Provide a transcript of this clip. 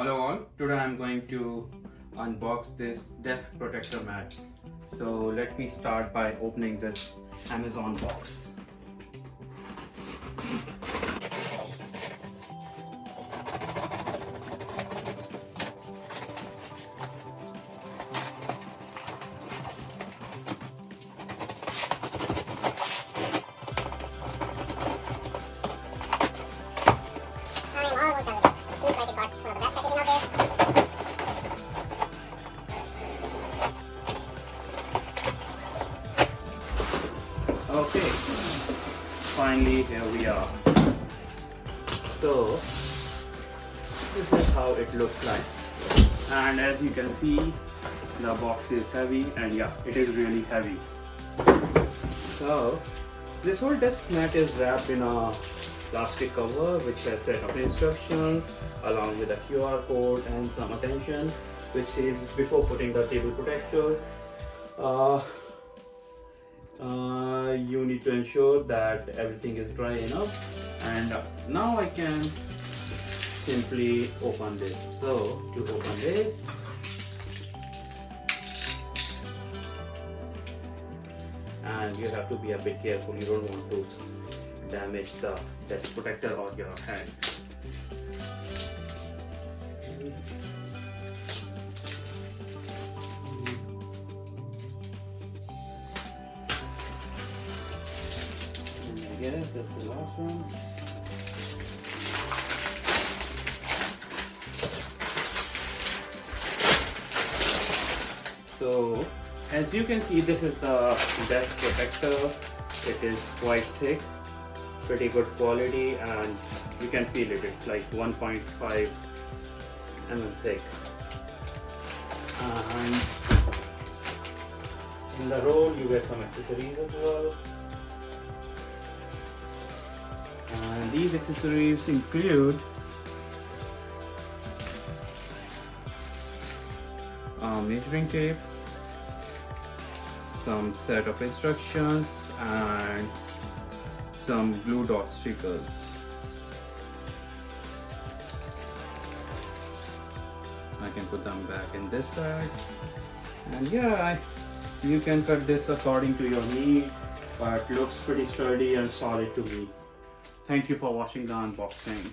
Hello all, today I am going to unbox this desk protector mat. So let me start by opening this Amazon box. Okay, finally here we are. So this is how it looks like, and as you can see the box is heavy, and yeah, it is really heavy. So this whole desk mat is wrapped in a plastic cover which has set of instructions along with a QR code and some attention which says before putting the table protector, you need to ensure that everything is dry enough. And now I can simply open this. So to open this, and you have to be a bit careful, you don't want to damage the desk protector or your hand. Yes, that's the last one. So as you can see, this is the desk protector. It is quite thick, pretty good quality, and you can feel it. It's like 1.5 mm thick. And in the roll you get some accessories as well. And these accessories include measuring tape, some set of instructions, and some glue dot stickers. I can put them back in this bag, and yeah, you can cut this according to your need, but looks pretty sturdy and solid to me. Thank you for watching the unboxing.